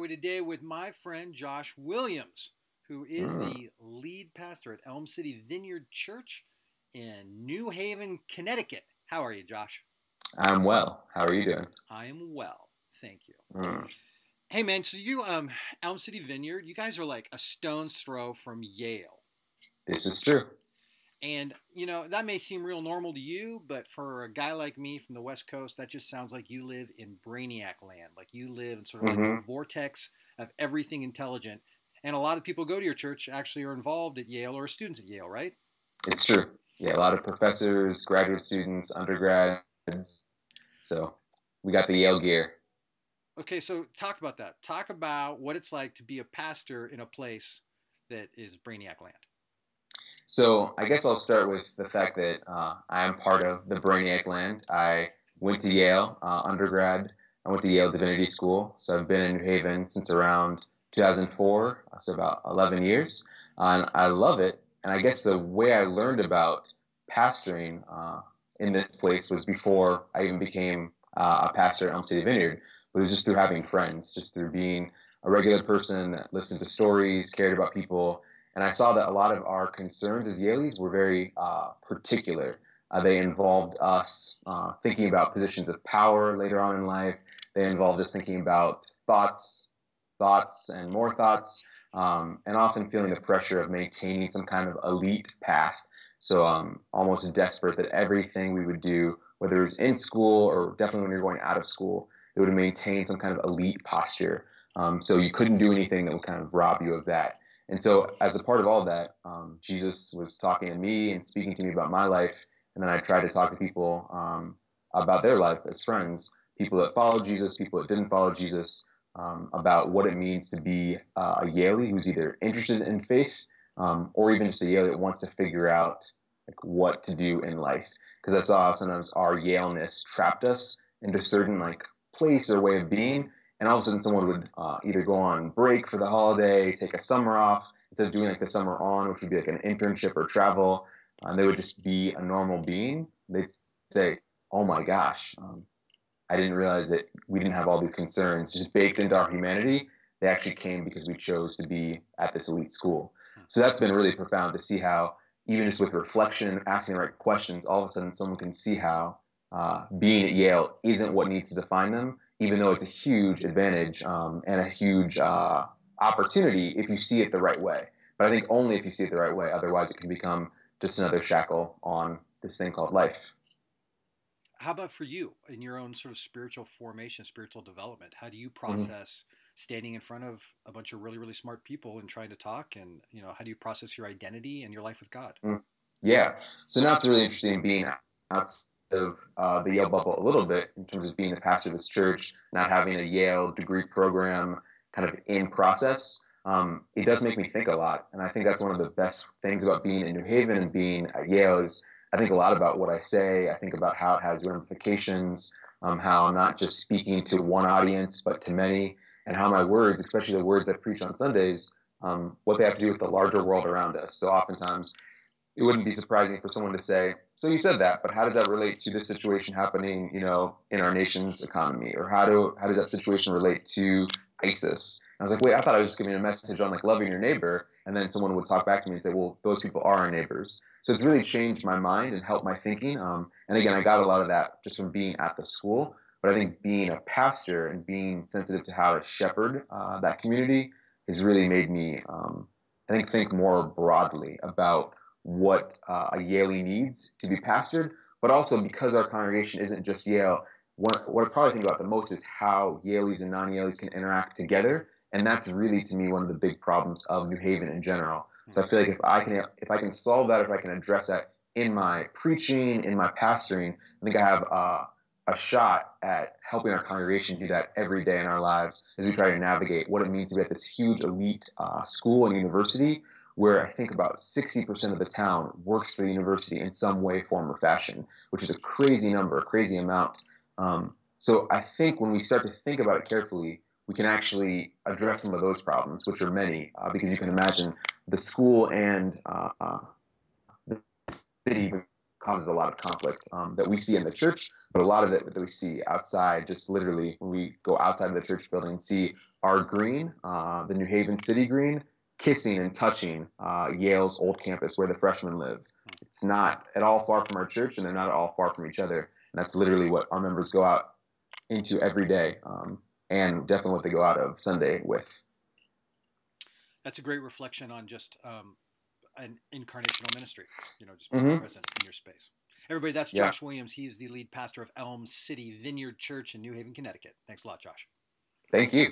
Highway today with my friend Josh Williams, who is Mm, the lead pastor at Elm City Vineyard Church in New Haven, Connecticut. How are you, Josh? I'm well. How are you doing? I am well, thank you. Mm, Hey man, so you Elm City Vineyard, you guys are like a stone's throw from Yale. this is true. And that may seem real normal to you, but for a guy like me from the West Coast, that just sounds like you live in brainiac land. Like you live in sort of like the hmm vortex of everything intelligent. And a lot of people go to your church actually are involved at Yale or are students at Yale, right? It's true. Yeah, a lot of professors, graduate students, undergrads. So we got the Yale gear. Okay, so talk about that. Talk about what it's like to be a pastor in a place that is brainiac land. So I guess I'll start with the fact that I am part of the Brainiac land. I went to Yale undergrad. I went to Yale Divinity School. So I've been in New Haven since around 2004, so about 11 years. And I love it. And I guess the way I learned about pastoring in this place was before I even became a pastor at Elm City Vineyard. But it was just through having friends, just through being a regular person that listened to stories, cared about people, and I saw that a lot of our concerns as Yalees were very particular. They involved us thinking about positions of power later on in life. They involved us thinking about thoughts, and more thoughts, and often feeling the pressure of maintaining some kind of elite path. So almost desperate that everything we would do, whether it was in school or definitely when you're going out of school, it would maintain some kind of elite posture. So you couldn't do anything that would kind of rob you of that. And so, as a part of all that, Jesus was talking to me and speaking to me about my life. And then I tried to talk to people about their life as friends, people that followed Jesus, people that didn't follow Jesus, about what it means to be a Yalie who's either interested in faith or even just a Yalie that wants to figure out like what to do in life. Because I saw sometimes our Yaleness trapped us into a certain like place or way of being, and all of a sudden someone would either go on break for the holiday, take a summer off, instead of doing like the summer on, which would be like an internship or travel, and they would just be a normal being. They'd say, oh my gosh, I didn't realize that we didn't have all these concerns just baked into our humanity. They actually came because we chose to be at this elite school. So that's been really profound to see how, even just with reflection, asking the right questions, all of a sudden someone can see how being at Yale isn't what needs to define them, even though it's a huge advantage and a huge opportunity if you see it the right way. But I think only if you see it the right way. Otherwise, it can become just another shackle on this thing called life. How about for you in your own sort of spiritual formation, spiritual development? How do you Mhm. process standing in front of a bunch of really, really smart people and trying to talk? And, how do you process your identity and your life with God? Mm. Yeah. So now it's really interesting being outside of the Yale bubble a little bit in terms of being the pastor of this church, not having a Yale degree program kind of in process. It does make me think a lot. And I think that's one of the best things about being in New Haven and being at Yale is I think a lot about what I say. I think about how it has ramifications, how I'm not just speaking to one audience, but to many, and how my words, especially the words I preach on Sundays, what they have to do with the larger world around us. So oftentimes it wouldn't be surprising for someone to say, "So you said that, but how does that relate to this situation happening, in our nation's economy, or how does that situation relate to ISIS?" And I was like, "Wait, I thought I was just giving a message on like loving your neighbor," and then someone would talk back to me and say, "Well, those people are our neighbors." So it's really changed my mind and helped my thinking. And again, I got a lot of that just from being at the school. But I think being a pastor and being sensitive to how to shepherd that community has really made me, I think more broadly about what a Yalie needs to be pastored, but also because our congregation isn't just Yale, what I probably think about the most is how Yaleys and non-Yaleys can interact together, and that's really to me one of the big problems of New Haven in general. So I feel like if I can solve that, if I can address that in my preaching, in my pastoring, I think I have a shot at helping our congregation do that every day in our lives as we try to navigate what it means to be at this huge elite school and university where I think about 60% of the town works for the university in some way, form, or fashion, which is a crazy number, a crazy amount. So I think when we start to think about it carefully, we can actually address some of those problems, which are many, because you can imagine the school and the city causes a lot of conflict that we see in the church, but a lot of it that we see outside, just literally when we go outside of the church building and see our green, the New Haven City green, kissing and touching Yale's old campus where the freshmen live. It's not at all far from our church, and they're not at all far from each other. And that's literally what our members go out into every day, and definitely what they go out of Sunday with. That's a great reflection on just an incarnational ministry, just being present in your space. Everybody, that's Josh Williams. He's the lead pastor of Elm City Vineyard Church in New Haven, Connecticut. Thanks a lot, Josh. Thank you.